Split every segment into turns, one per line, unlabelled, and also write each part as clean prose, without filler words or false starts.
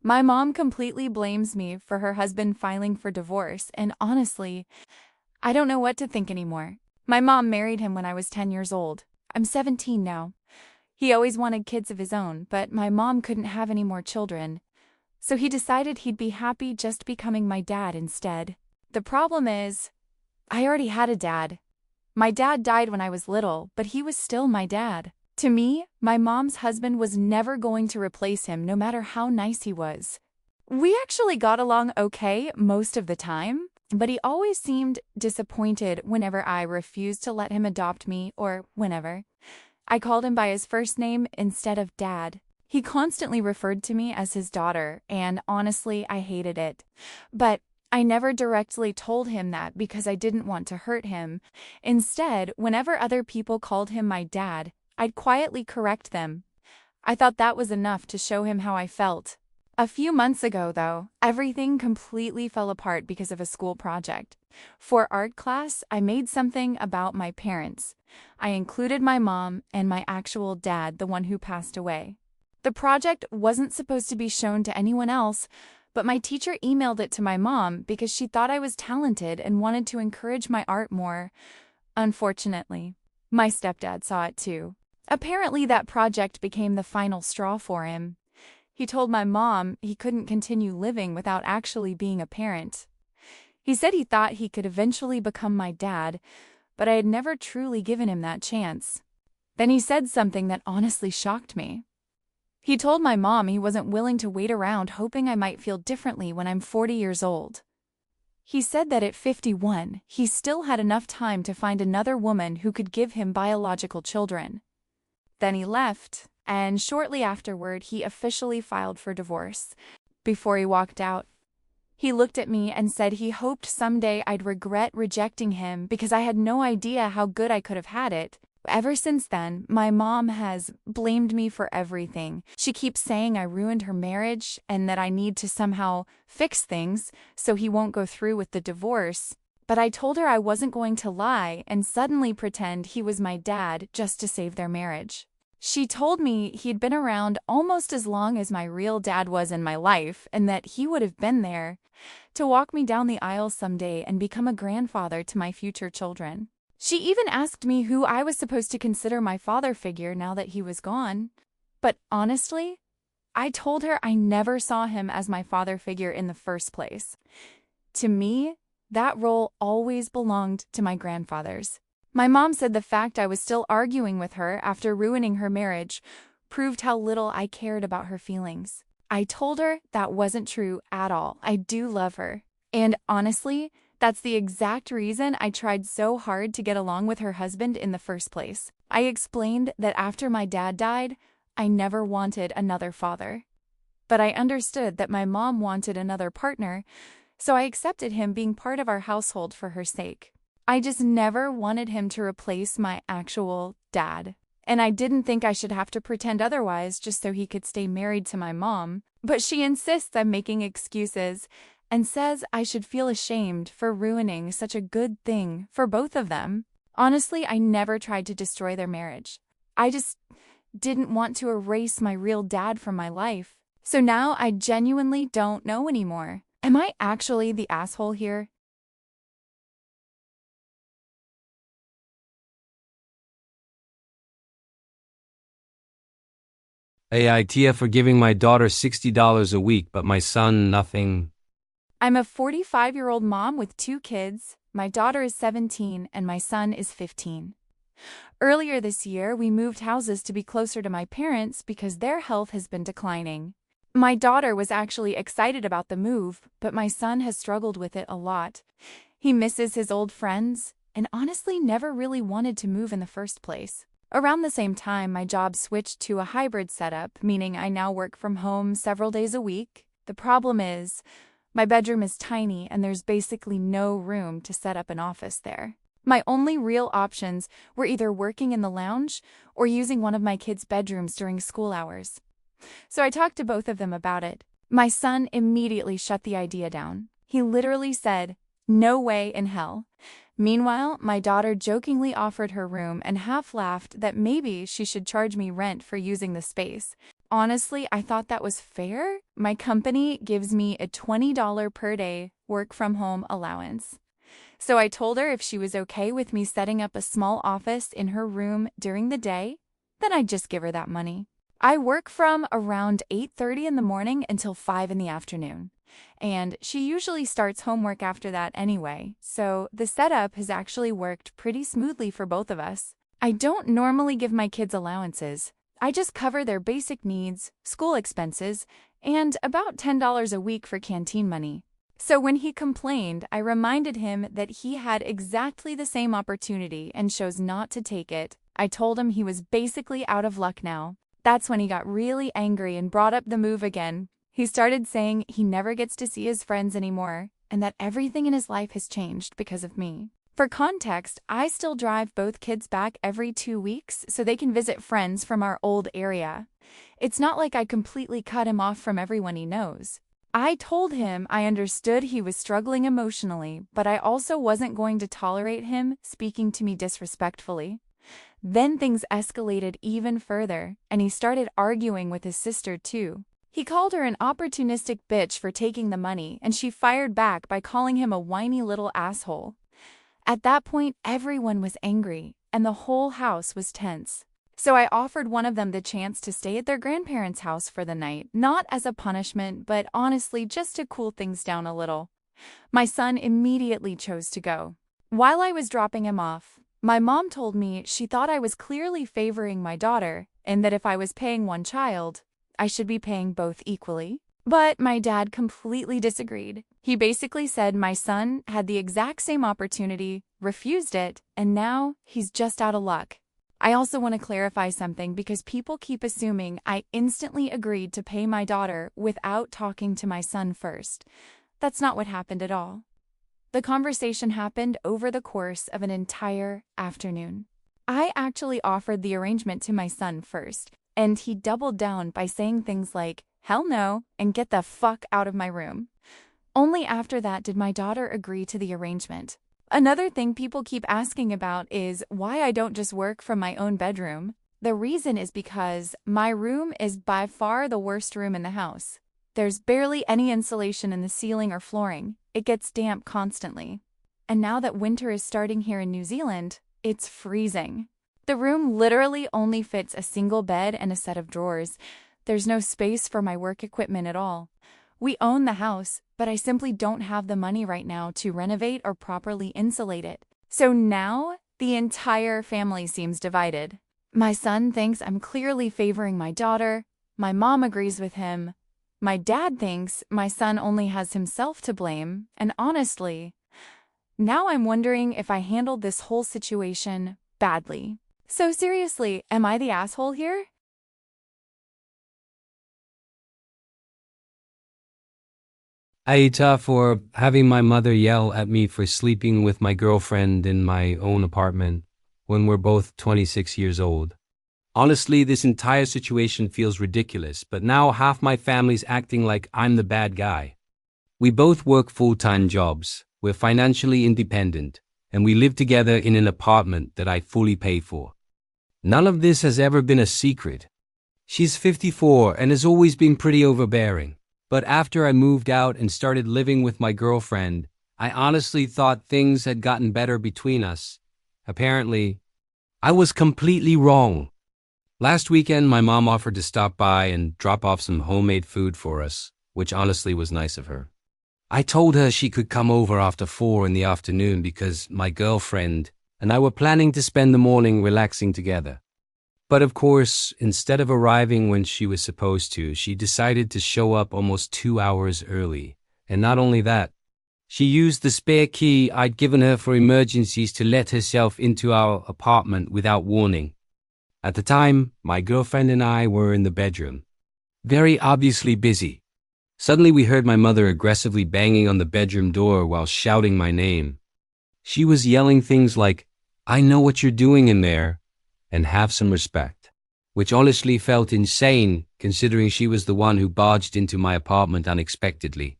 My mom completely blames me for her husband filing for divorce, and honestly, I don't know what to think anymore. My mom married him when I was 10 years old. I'm 17 now. He always wanted kids of his own, but my mom couldn't have any more children. So he decided he'd be happy just becoming my dad instead. The problem is, I already had a dad. My dad died when I was little, but he was still my dad. To me, my mom's husband was never going to replace him no matter how nice he was. We actually got along okay most of the time, but he always seemed disappointed whenever I refused to let him adopt me or whenever I called him by his first name instead of dad. He constantly referred to me as his daughter, and honestly, I hated it. But I never directly told him that because I didn't want to hurt him. Instead, whenever other people called him my dad, I'd quietly correct them. I thought that was enough to show him how I felt. A few months ago, though, everything completely fell apart because of a school project. For art class, I made something about my parents. I included my mom and my actual dad, the one who passed away. The project wasn't supposed to be shown to anyone else, but my teacher emailed it to my mom because she thought I was talented and wanted to encourage my art more. Unfortunately, my stepdad saw it too. Apparently, that project became the final straw for him. He told my mom he couldn't continue living without actually being a parent. He said he thought he could eventually become my dad, but I had never truly given him that chance. Then he said something that honestly shocked me. He told my mom he wasn't willing to wait around hoping I might feel differently when I'm 40 years old. He said that at 51, he still had enough time to find another woman who could give him biological children. Then he left, and shortly afterward, he officially filed for divorce. Before he walked out, he looked at me and said he hoped someday I'd regret rejecting him because I had no idea how good I could have had it. Ever since then, my mom has blamed me for everything. She keeps saying I ruined her marriage and that I need to somehow fix things so he won't go through with the divorce. But I told her I wasn't going to lie and suddenly pretend he was my dad just to save their marriage. She told me he'd been around almost as long as my real dad was in my life and that he would have been there to walk me down the aisle someday and become a grandfather to my future children. She even asked me who I was supposed to consider my father figure now that he was gone. But honestly, I told her I never saw him as my father figure in the first place. To me, that role always belonged to my grandfathers. My mom said the fact I was still arguing with her after ruining her marriage proved how little I cared about her feelings. I told her that wasn't true at all. I do love her. And honestly, that's the exact reason I tried so hard to get along with her husband in the first place. I explained that after my dad died, I never wanted another father. But I understood that my mom wanted another partner, so I accepted him being part of our household for her sake. I just never wanted him to replace my actual dad. And I didn't think I should have to pretend otherwise just so he could stay married to my mom. But she insists I'm making excuses and says I should feel ashamed for ruining such a good thing for both of them. Honestly, I never tried to destroy their marriage. I just didn't want to erase my real dad from my life. So now I genuinely don't know anymore. Am I actually the asshole here?
AITA for giving my daughter $60 a week, but my son nothing.
I'm a 45-year-old mom with 2 kids. My daughter is 17 and my son is 15. Earlier this year, we moved houses to be closer to my parents because their health has been declining. My daughter was actually excited about the move, but my son has struggled with it a lot. He misses his old friends and honestly never really wanted to move in the first place. Around the same time, my job switched to a hybrid setup, meaning I now work from home several days a week. The problem is, my bedroom is tiny and there's basically no room to set up an office there. My only real options were either working in the lounge or using one of my kids' bedrooms during school hours. So I talked to both of them about it. My son immediately shut the idea down. He literally said, "No way in hell." Meanwhile, my daughter jokingly offered her room and half laughed that maybe she should charge me rent for using the space. Honestly, I thought that was fair. My company gives me a $20 per day work from home allowance. So I told her if she was okay with me setting up a small office in her room during the day, then I'd just give her that money. I work from around 8:30 in the morning until 5 in the afternoon. And she usually starts homework after that anyway, so the setup has actually worked pretty smoothly for both of us. I don't normally give my kids allowances. I just cover their basic needs, school expenses, and about $10 a week for canteen money. So when he complained, I reminded him that he had exactly the same opportunity and chose not to take it. I told him he was basically out of luck now. That's when he got really angry and brought up the move again. He started saying he never gets to see his friends anymore and that everything in his life has changed because of me. For context, I still drive both kids back every 2 weeks so they can visit friends from our old area. It's not like I completely cut him off from everyone he knows. I told him I understood he was struggling emotionally, but I also wasn't going to tolerate him speaking to me disrespectfully. Then things escalated even further, and he started arguing with his sister too. He called her an opportunistic bitch for taking the money, and she fired back by calling him a whiny little asshole. At that point, everyone was angry, and the whole house was tense. So I offered one of them the chance to stay at their grandparents' house for the night, not as a punishment, but honestly just to cool things down a little. My son immediately chose to go. While I was dropping him off, my mom told me she thought I was clearly favoring my daughter, and that if I was paying one child, I should be paying both equally. But my dad completely disagreed. He basically said my son had the exact same opportunity, refused it, and now he's just out of luck. I also want to clarify something because people keep assuming I instantly agreed to pay my daughter without talking to my son first. That's not what happened at all. The conversation happened over the course of an entire afternoon. I actually offered the arrangement to my son first, and he doubled down by saying things like, "Hell no," and "Get the fuck out of my room." Only after that did my daughter agree to the arrangement. Another thing people keep asking about is why I don't just work from my own bedroom. The reason is because my room is by far the worst room in the house. There's barely any insulation in the ceiling or flooring. It gets damp constantly. And now that winter is starting here in New Zealand, it's freezing. The room literally only fits a single bed and a set of drawers. There's no space for my work equipment at all. We own the house, but I simply don't have the money right now to renovate or properly insulate it. So now, the entire family seems divided. My son thinks I'm clearly favoring my daughter. My mom agrees with him. My dad thinks my son only has himself to blame. And honestly, now I'm wondering if I handled this whole situation badly. So seriously, am I the asshole here?
AITA for having my mother yell at me for sleeping with my girlfriend in my own apartment when we're both 26 years old. Honestly, this entire situation feels ridiculous, but now half my family's acting like I'm the bad guy. We both work full-time jobs, we're financially independent, and we live together in an apartment that I fully pay for. None of this has ever been a secret. She's 54 and has always been pretty overbearing. But after I moved out and started living with my girlfriend, I honestly thought things had gotten better between us. Apparently, I was completely wrong. Last weekend, my mom offered to stop by and drop off some homemade food for us, which honestly was nice of her. I told her she could come over after 4 in the afternoon because my girlfriend and I were planning to spend the morning relaxing together. But of course, instead of arriving when she was supposed to, she decided to show up almost 2 hours early. And not only that, she used the spare key I'd given her for emergencies to let herself into our apartment without warning. At the time, my girlfriend and I were in the bedroom, very obviously busy. Suddenly we heard my mother aggressively banging on the bedroom door while shouting my name. She was yelling things like, "I know what you're doing in there," and "have some respect," which honestly felt insane considering she was the one who barged into my apartment unexpectedly.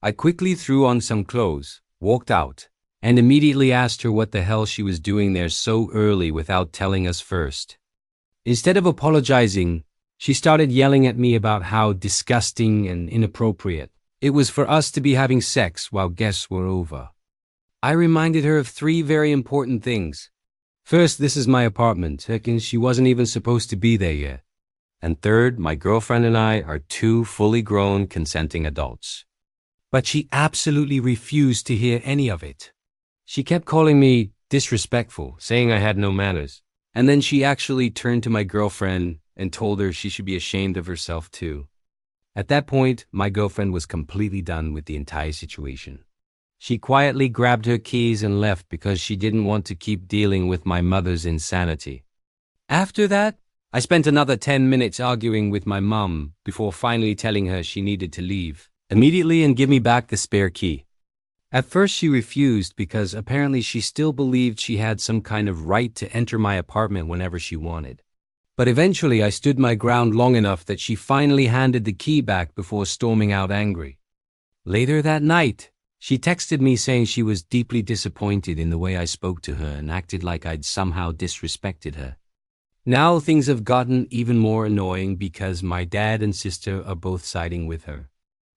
I quickly threw on some clothes, walked out, and immediately asked her what the hell she was doing there so early without telling us first. Instead of apologizing, She started yelling at me about how disgusting and inappropriate it was for us to be having sex while guests were over. I reminded her of 3 very important things. First, this is my apartment. Second, she wasn't even supposed to be there yet. And third, my girlfriend and I are 2 fully grown, consenting adults. But she absolutely refused to hear any of it. She kept calling me disrespectful, saying I had no manners. And then she actually turned to my girlfriend and told her she should be ashamed of herself too. At that point, my girlfriend was completely done with the entire situation. She quietly grabbed her keys and left because she didn't want to keep dealing with my mother's insanity. After that, I spent another 10 minutes arguing with my mom before finally telling her she needed to leave immediately and give me back the spare key. At first she refused because apparently she still believed she had some kind of right to enter my apartment whenever she wanted. But eventually I stood my ground long enough that she finally handed the key back before storming out angry. Later that night, she texted me saying she was deeply disappointed in the way I spoke to her and acted like I'd somehow disrespected her. Now things have gotten even more annoying because my dad and sister are both siding with her.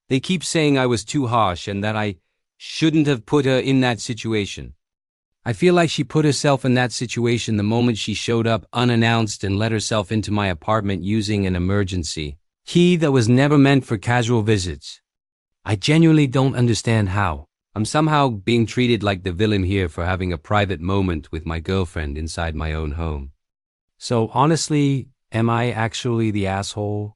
They keep saying I was too harsh and that I shouldn't have put her in that situation. I feel like she put herself in that situation the moment she showed up unannounced and let herself into my apartment using an emergency key that was never meant for casual visits. I genuinely don't understand how. I'm somehow being treated like the villain here for having a private moment with my girlfriend inside my own home. So honestly, am I actually the asshole?